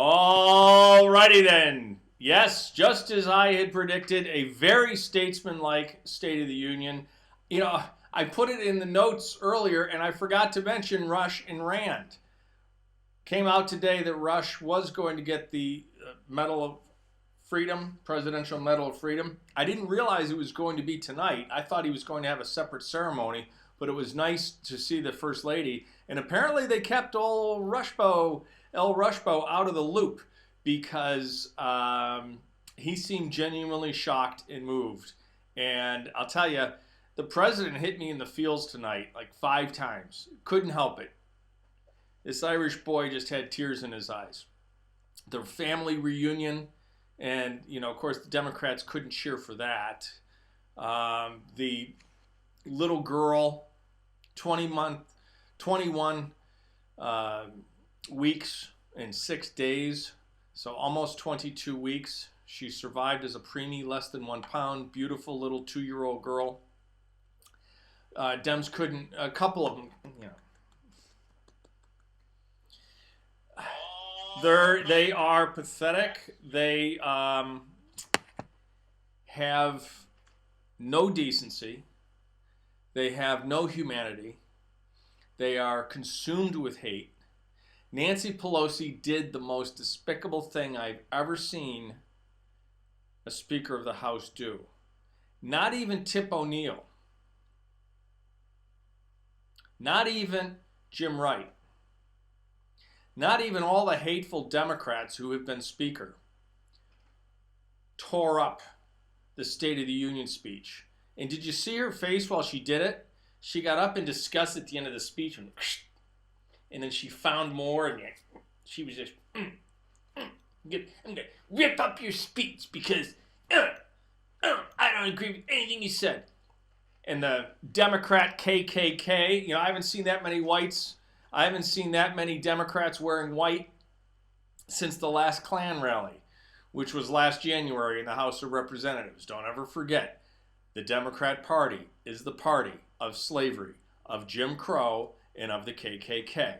All righty then. Yes, just as I had predicted, a very statesman-like State of the Union. You know, I put it in the notes earlier, and I forgot to mention Rush and Rand. Came out today that Rush was going to get the Medal of Freedom, Presidential Medal of Freedom. I didn't realize it was going to be tonight. I thought he was going to have a separate ceremony, but it was nice to see the First Lady. And apparently they kept old Rushbo, El Rushbo, out of the loop because he seemed genuinely shocked and moved. And I'll tell you, the president hit me in the feels tonight like 5 times. Couldn't help it. This Irish boy just had tears in his eyes. The family reunion, and, you know, of course, the Democrats couldn't cheer for that. The little girl, 21 weeks and 6 days, so almost 22 weeks. She survived as a preemie, less than 1 pound, beautiful little 2-year-old girl. Dems couldn't, a couple of them, you know. They are pathetic. They have no decency. They have no humanity. They are consumed with hate. Nancy Pelosi did the most despicable thing I've ever seen a Speaker of the House do. Not even Tip O'Neill. Not even Jim Wright. Not even all the hateful Democrats who have been Speaker tore up the State of the Union speech. And did you see her face while she did it? She got up in disgust at the end of the speech, and then she found more, and she was just, I'm going to rip up your speech because I don't agree with anything you said. And the Democrat KKK, you know, I haven't seen that many whites. I haven't seen that many Democrats wearing white since the last Klan rally, which was last January in the House of Representatives. Don't ever forget, the Democrat Party is the party of slavery, of Jim Crow, and of the KKK.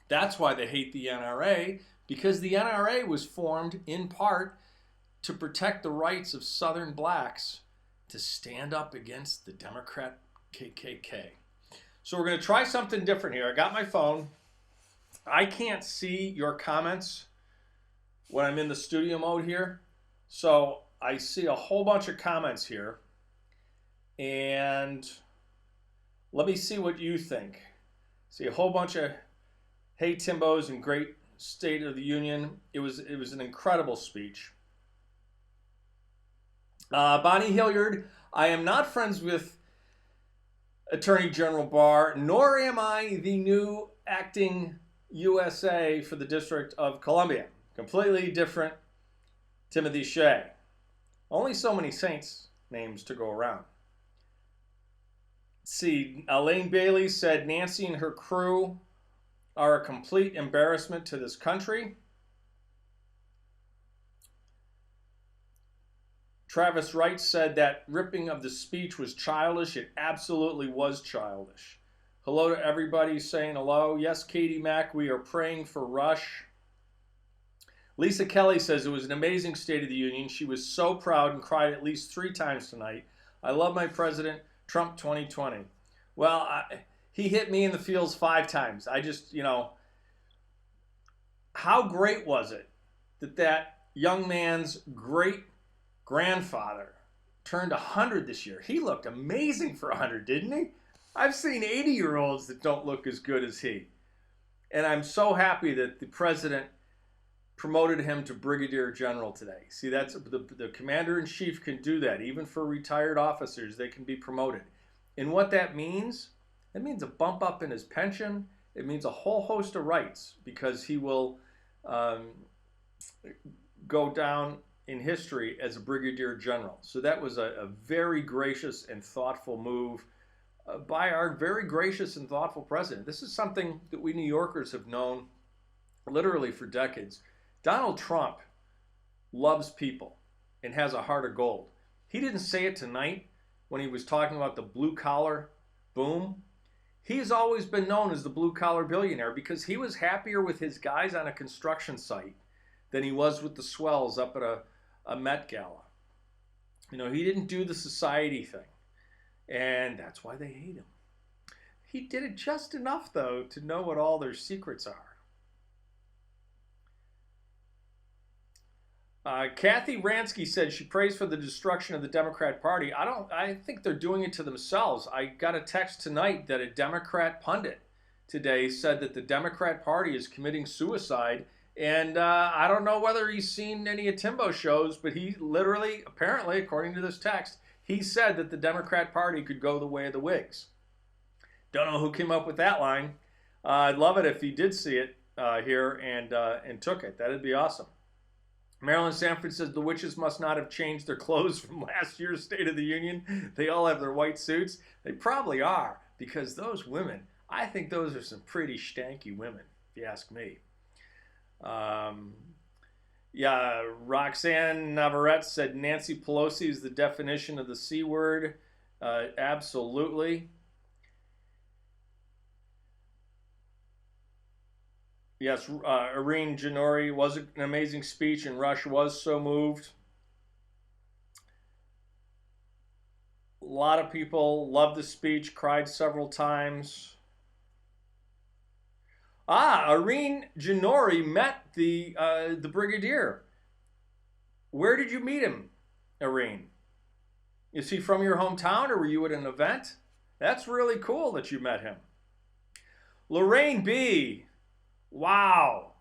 That's why they hate the NRA, because the NRA was formed in part to protect the rights of Southern blacks to stand up against the Democrat KKK. So we're going to try something different here. I got my phone. I can't see your comments when I'm in the studio mode here. So I see a whole bunch of comments here. And let me see what you think. See a whole bunch of hey Timbos and great State of the Union. It was an incredible speech. Bonnie Hilliard, I am not friends with Attorney General Barr, nor am I the new acting USA for the District of Columbia. Completely different Timothy Shea. Only so many Saints names to go around. Let's see, Elaine Bailey said Nancy and her crew are a complete embarrassment to this country. Travis Wright said that ripping of the speech was childish. It absolutely was childish. Hello to everybody saying hello. Yes, Katie Mack, we are praying for Rush. Lisa Kelly says it was an amazing State of the Union. She was so proud and cried at least 3 times tonight. I love my president, Trump 2020. Well, he hit me in the feels 5 times. I just, you know, how great was it that young man's great grandfather turned 100 this year. He looked amazing for 100, didn't he? I've seen 80-year-olds that don't look as good as he. And I'm so happy that the president promoted him to brigadier general today. See, that's the commander-in-chief can do that. Even for retired officers, they can be promoted. And what that means a bump up in his pension. It means a whole host of rights because he will go down in history as a brigadier general. So that was a very gracious and thoughtful move by our very gracious and thoughtful president. This is something that we New Yorkers have known literally for decades. Donald Trump loves people and has a heart of gold. He didn't say it tonight when he was talking about the blue collar boom. He's always been known as the blue-collar billionaire because he was happier with his guys on a construction site than he was with the swells up at a Met Gala. You know, he didn't do the society thing. And that's why they hate him. He did it just enough, though, to know what all their secrets are. Kathy Ransky said she prays for the destruction of the Democrat Party. I think they're doing it to themselves. I got a text tonight that a Democrat pundit today said that the Democrat Party is committing suicide. And I don't know whether he's seen any of Timbo's shows, but he literally, apparently, according to this text, he said that the Democrat Party could go the way of the Whigs. Don't know who came up with that line. I'd love it if he did see it here and took it. That'd be awesome. Marilyn Sanford says the witches must not have changed their clothes from last year's State of the Union. They all have their white suits. They probably are, because those women, I think those are some pretty stanky women, if you ask me. Yeah, Roxanne Navarrete said Nancy Pelosi is the definition of the C word. Absolutely. Yes, Irene Janori was an amazing speech, and Rush was so moved. A lot of people loved the speech, cried several times. Irene Janori met the Brigadier. Where did you meet him, Irene? Is he from your hometown, or were you at an event? That's really cool that you met him. Lorraine B. Wow.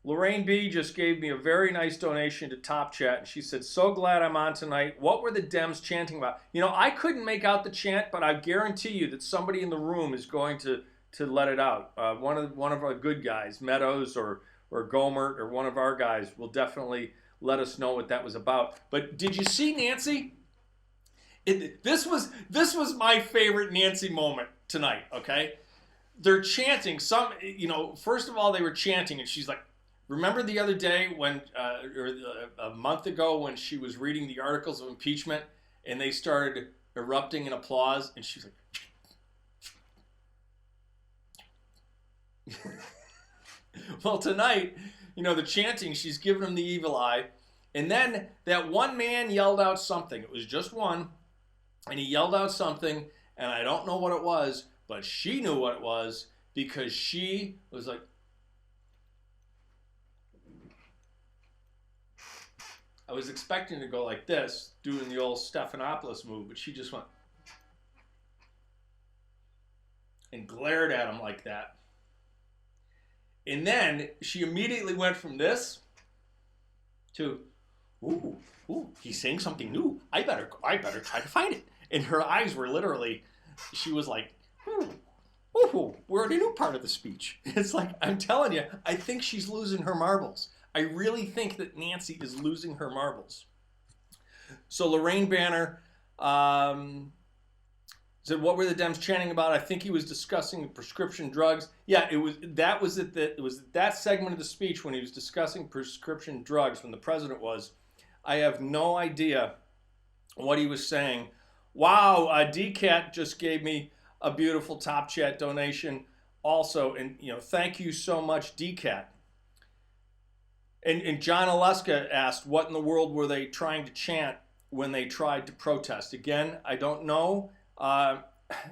Lorraine B. just gave me a very nice donation to Top Chat, and she said, so glad I'm on tonight. What were the Dems chanting about? You know, I couldn't make out the chant, but I guarantee you that somebody in the room is going to let it out. One of our good guys, Meadows or Gomert, or one of our guys will definitely let us know what that was about. But did you see Nancy? This was my favorite Nancy moment tonight, okay? They're chanting first of all, they were chanting, and she's like, remember the other day when, or a month ago when she was reading the articles of impeachment and they started erupting in applause, and she's like, well, tonight, the chanting, she's giving him the evil eye. And then that one man yelled out something. It was just one. And he yelled out something, and I don't know what it was, but she knew what it was, because she was like, I was expecting to go like this, doing the old Stephanopoulos move, but she just went and glared at him like that. And then she immediately went from this to, ooh, he's saying something new. I better try to find it. And her eyes were literally, she was like, we're in a new part of the speech. It's like, I'm telling you, I think she's losing her marbles. I really think that Nancy is losing her marbles. So Lorraine Banner said, what were the Dems chanting about? I think he was discussing prescription drugs. Yeah, it was that segment of the speech when he was discussing prescription drugs, when the president was. I have no idea what he was saying. Wow, DCAT just gave me a beautiful Top Chat donation also. And, thank you so much, DCAT. And John Aleska asked, what in the world were they trying to chant when they tried to protest? Again, I don't know.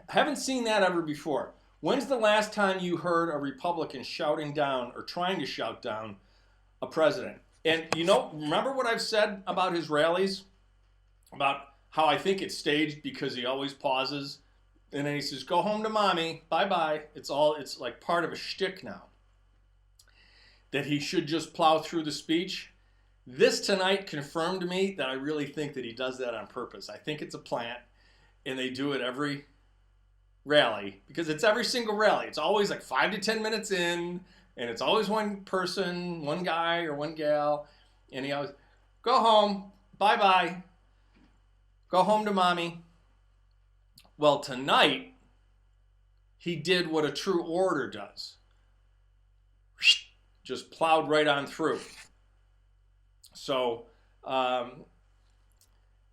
Haven't seen that ever before. When's the last time you heard a Republican shouting down or trying to shout down a president? And, remember what I've said about his rallies? About how I think it's staged because he always pauses. And then he says, go home to mommy. Bye-bye. It's like part of a shtick now. That he should just plow through the speech. This tonight confirmed to me that I really think that he does that on purpose. I think it's a plant, and they do it every rally, because it's every single rally. It's always like 5 to 10 minutes in, and it's always one person, one guy or one gal, and he always, go home, bye-bye, go home to mommy. Well, tonight, he did what a true orator does. Just plowed right on through. So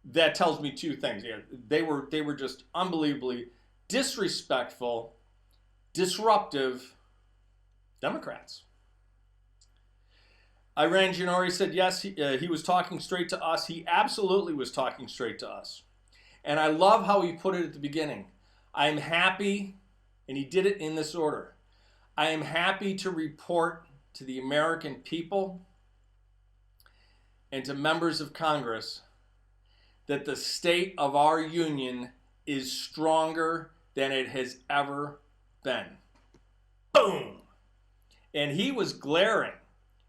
that tells me two things. Yeah, they were just unbelievably disrespectful disruptive Democrats. Iran Janori said, yes, he was talking straight to us. He absolutely was talking straight to us. And I love how he put it at the beginning. I am happy, and he did it in this order. I am happy to report to the American people and to members of Congress that the state of our union is stronger than it has ever been. Boom! And he was glaring.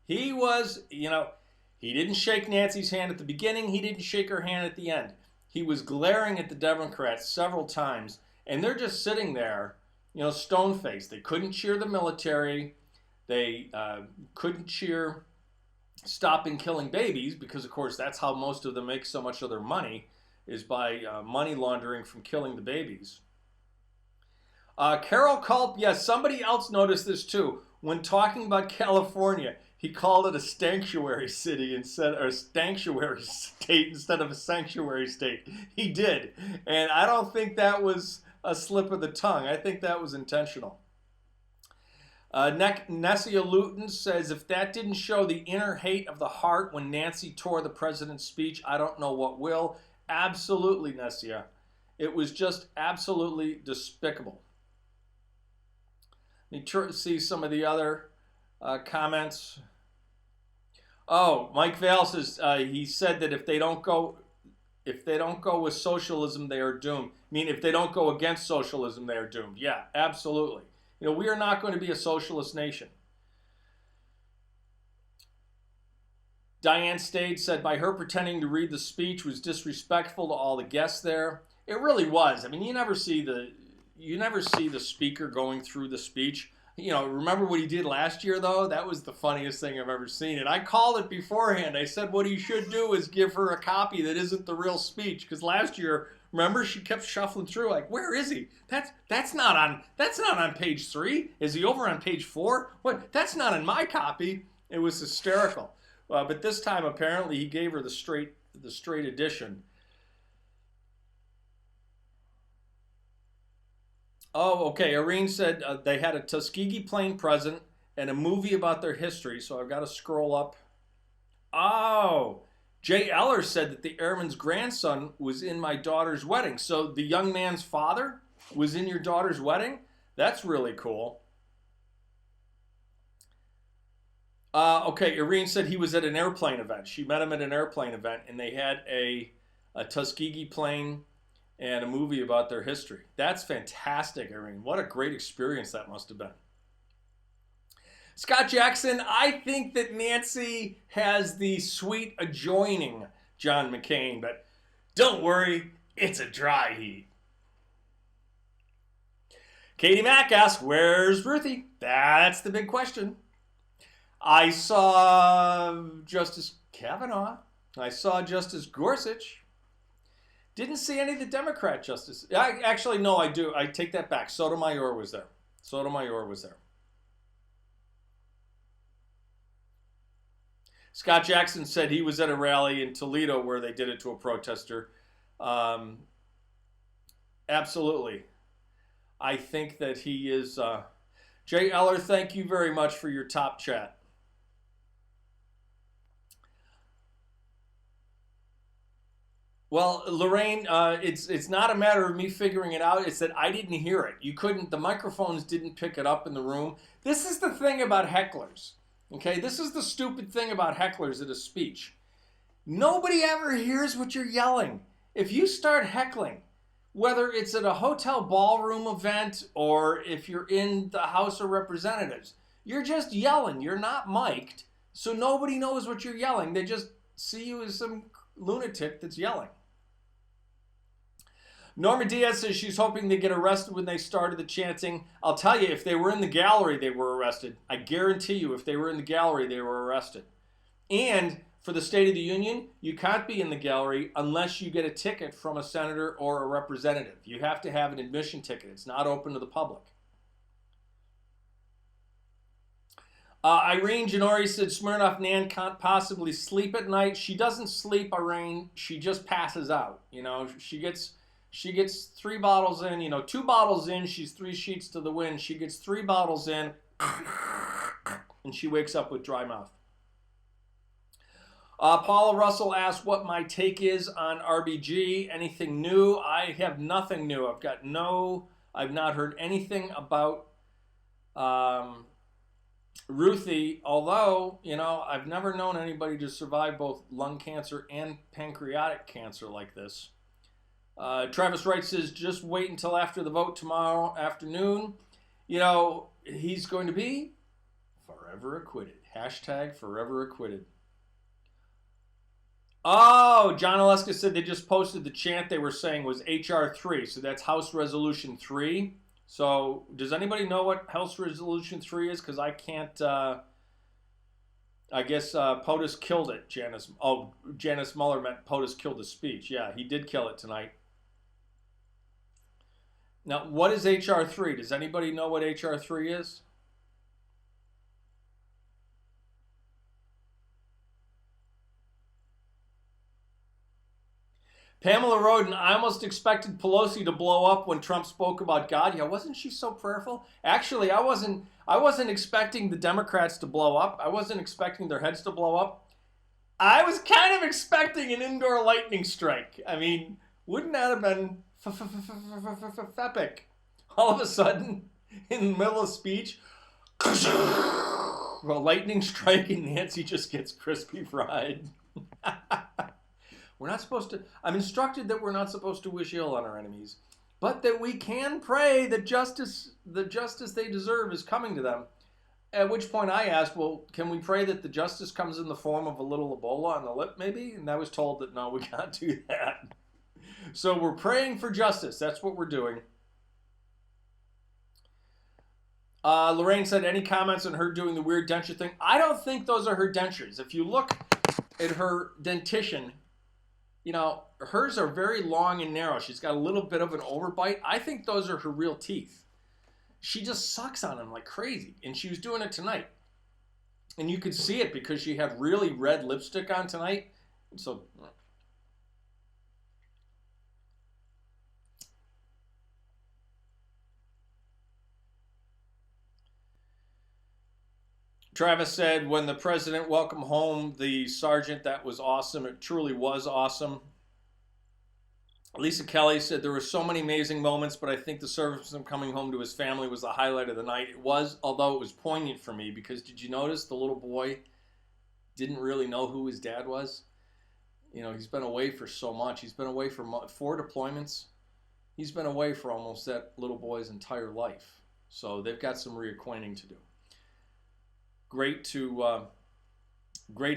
He was, he didn't shake Nancy's hand at the beginning. He didn't shake her hand at the end. He was glaring at the Democrats several times, and they're just sitting there, stone-faced. They couldn't cheer the military. They couldn't cheer stopping killing babies because, of course, that's how most of them make so much of their money, is by money laundering from killing the babies. Carol Culp, yes, somebody else noticed this too. When talking about California, he called it a sanctuary city or a sanctuary state instead of a sanctuary state. He did. And I don't think that was a slip of the tongue. I think that was intentional. Nessia Luton says, if that didn't show the inner hate of the heart when Nancy tore the president's speech, I don't know what will. Absolutely, Nessia. It was just absolutely despicable. Let me see some of the other comments. Oh, Mike Vale says he said that if they don't go with socialism, they are doomed. I mean, if they don't go against socialism, they are doomed. Yeah, absolutely. We are not going to be a socialist nation. Diane Stade said, by her pretending to read the speech was disrespectful to all the guests there. It really was. I mean, you never see the speaker going through the speech. Remember what he did last year, though? That was the funniest thing I've ever seen. And I called it beforehand. I said what he should do is give her a copy that isn't the real speech. Because last year, remember, she kept shuffling through like, where is he? That's not on page 3. Is he over on page 4? What? That's not in my copy. It was hysterical. But this time, apparently, he gave her the straight edition. Oh, okay. Irene said they had a Tuskegee plane present and a movie about their history, so I've got to scroll up. Oh, Jay Eller said that the airman's grandson was in my daughter's wedding. So the young man's father was in your daughter's wedding? That's really cool. Okay, Irene said he was at an airplane event. She met him at an airplane event, and they had a Tuskegee plane and a movie about their history. That's fantastic, Irene. What a great experience that must have been. Scott Jackson, I think that Nancy has the sweet adjoining John McCain, but don't worry, it's a dry heat. Katie Mack asks, where's Ruthie? That's the big question. I saw Justice Kavanaugh. I saw Justice Gorsuch. Didn't see any of the Democrat justices. Actually, no, I do. I take that back. Sotomayor was there. Scott Jackson said he was at a rally in Toledo where they did it to a protester. Absolutely. I think that he is... Jay Eller, thank you very much for your top chat. Well, Lorraine, it's not a matter of me figuring it out. It's that I didn't hear it. The microphones didn't pick it up in the room. This is the thing about hecklers. Okay, this is the stupid thing about hecklers at a speech. Nobody ever hears what you're yelling. If you start heckling, whether it's at a hotel ballroom event or if you're in the House of Representatives, you're just yelling. You're not mic'd, so nobody knows what you're yelling. They just see you as some lunatic that's yelling. Norma Diaz says she's hoping they get arrested when they started the chanting. I'll tell you, if they were in the gallery, they were arrested. I guarantee you, if they were in the gallery, they were arrested. And for the State of the Union, you can't be in the gallery unless you get a ticket from a senator or a representative. You have to have an admission ticket. It's not open to the public. Irene Janori said Smirnoff Nan can't possibly sleep at night. She doesn't sleep, Irene. She just passes out. She gets She gets 3 bottles in, 2 bottles in, she's 3 sheets to the wind. She gets 3 bottles in, and she wakes up with dry mouth. Paula Russell asked what my take is on RBG. Anything new? I have nothing new. I've not heard anything about Ruthie, although, I've never known anybody to survive both lung cancer and pancreatic cancer like this. Travis Wright says, just wait until after the vote tomorrow afternoon. He's going to be forever acquitted. Hashtag forever acquitted. Oh, John Oleska said they just posted the chant they were saying was HR 3. So that's House Resolution 3. So does anybody know what House Resolution 3 is? Because I can't, I guess POTUS killed it, Janice. Oh, Janice Muller meant POTUS killed the speech. Yeah, he did kill it tonight. Now, what is HR 3? Does anybody know what HR 3 is? Pamela Roden, I almost expected Pelosi to blow up when Trump spoke about God. Yeah, wasn't she so prayerful? Actually, I wasn't expecting the Democrats to blow up. I wasn't expecting their heads to blow up. I was kind of expecting an indoor lightning strike. I mean, wouldn't that have been epic? All of a sudden, in the middle of speech, a lightning strike and Nancy just gets crispy fried. We're not supposed to, I'm instructed that we're not supposed to wish ill on our enemies, but that we can pray that the justice they deserve is coming to them. At which point I asked, well, can we pray that the justice comes in the form of a little Ebola on the lip maybe? And I was told that no, we can't do that. So we're praying for justice. That's what we're doing. Lorraine said, any comments on her doing the weird denture thing? I don't think those are her dentures. If you look at her dentition, hers are very long and narrow. She's got a little bit of an overbite. I think those are her real teeth. She just sucks on them like crazy. And she was doing it tonight. And you could see it because she had really red lipstick on tonight. So Travis said, when the president welcomed home the sergeant, that was awesome. It truly was awesome. Lisa Kelly said, there were so many amazing moments, but I think the service of him coming home to his family was the highlight of the night. It was, although it was poignant for me, because did you notice the little boy didn't really know who his dad was? He's been away for so much. He's been away for 4 deployments. He's been away for almost that little boy's entire life. So they've got some reacquainting to do. Great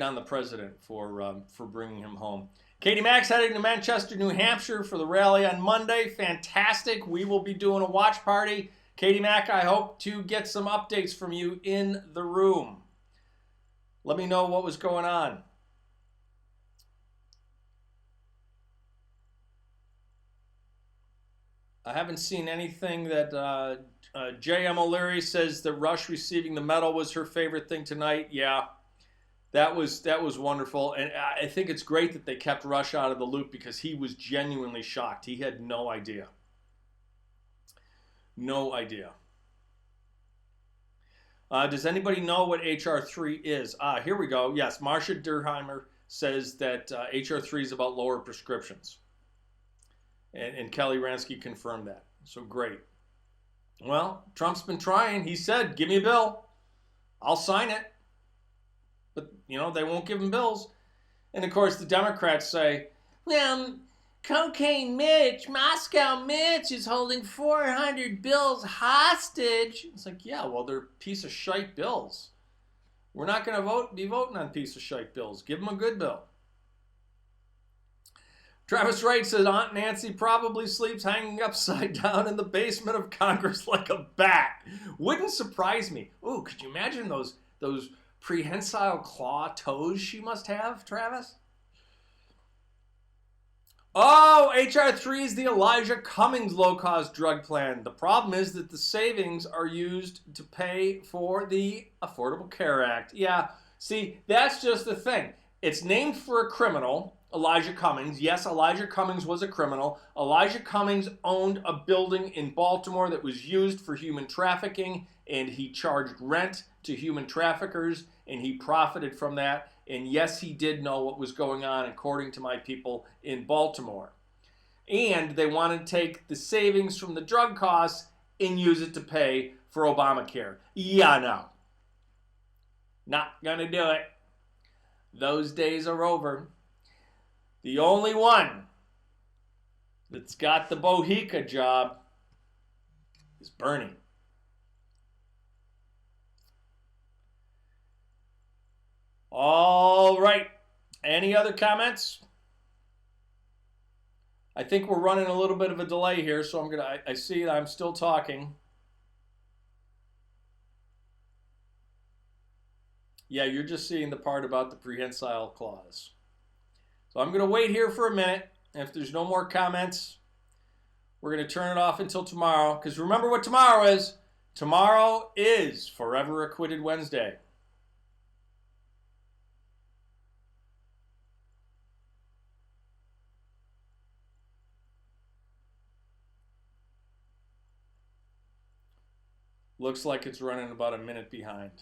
on the president for bringing him home. Katie Mack's heading to Manchester, New Hampshire for the rally on Monday. Fantastic. We will be doing a watch party. Katie Mack, I hope to get some updates from you in the room. Let me know what was going on. I haven't seen anything that J.M. O'Leary says that Rush receiving the medal was her favorite thing tonight. Yeah, that was wonderful. And I think it's great that they kept Rush out of the loop because he was genuinely shocked. He had no idea. No idea. Does anybody know what HR 3 is? Here we go. Yes, Marcia Durheimer says that HR 3 is about lower prescriptions. And Kelly Ransky confirmed that. So great. Well, Trump's been trying. He said, give me a bill. I'll sign it. But, they won't give him bills. And, of course, the Democrats say, well, Cocaine Mitch, Moscow Mitch is holding 400 bills hostage. It's like, yeah, well, they're piece of shite bills. We're not going to be voting on piece of shite bills. Give them a good bill. Travis Wright says Aunt Nancy probably sleeps hanging upside down in the basement of Congress like a bat. Wouldn't surprise me. Ooh, could you imagine those prehensile claw toes she must have, Travis? Oh, HR 3 is the Elijah Cummings low-cost drug plan. The problem is that the savings are used to pay for the Affordable Care Act. Yeah, see, that's just the thing. It's named for a criminal Elijah Cummings. Yes, Elijah Cummings was a criminal. Elijah Cummings owned a building in Baltimore that was used for human trafficking, and he charged rent to human traffickers, and he profited from that. And yes, he did know what was going on, according to my people in Baltimore. And they want to take the savings from the drug costs and use it to pay for Obamacare. Yeah, no. Not gonna do it. Those days are over. The only one that's got the Bohica job is Bernie. All right. Any other comments? I think we're running a little bit of a delay here, so I see that I'm still talking. Yeah, you're just seeing the part about the prehensile clause. So I'm going to wait here for a minute. And if there's no more comments, we're going to turn it off until tomorrow. Because remember what tomorrow is. Tomorrow is Forever Acquitted Wednesday. Looks like it's running about a minute behind.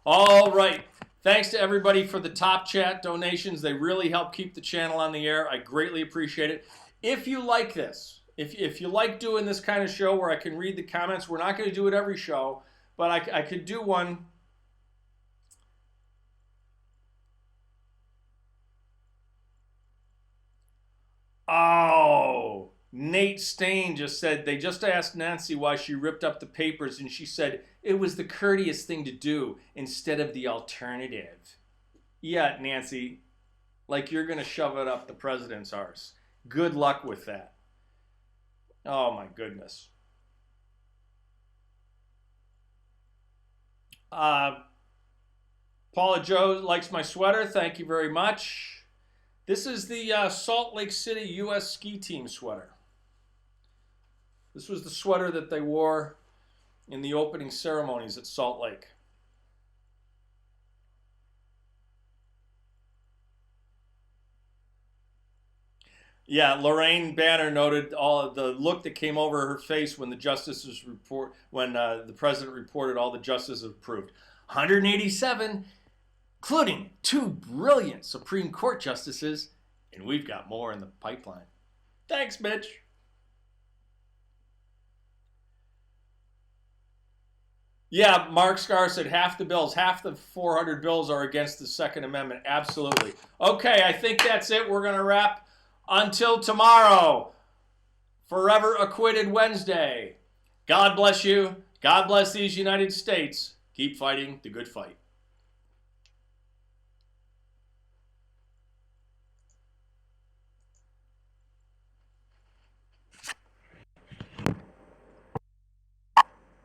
All right. Thanks to everybody for the Top Chat donations. They really help keep the channel on the air. I greatly appreciate it. If you like this, if you like doing this kind of show where I can read the comments, we're not going to do it every show, but I could do one. Oh, Nate Stain just said, they just asked Nancy why she ripped up the papers, and she said it was the courteous thing to do instead of the alternative. Yeah, Nancy, like you're going to shove it up the president's arse. Good luck with that. Oh, my goodness. Paula Joe likes my sweater. Thank you very much. This is the Salt Lake City U.S. ski team sweater. This was the sweater that they wore in the opening ceremonies at Salt Lake. Yeah, Lorraine Banner noted all of the look that came over her face when the justices report, when the president reported all the justices approved. 187, including 2 brilliant Supreme Court justices, and we've got more in the pipeline. Thanks, Mitch. Yeah, Mark Scar said half the 400 bills are against the Second Amendment. Absolutely. Okay, I think that's it. We're going to wrap until tomorrow. Forever Acquitted Wednesday. God bless you. God bless these United States. Keep fighting the good fight.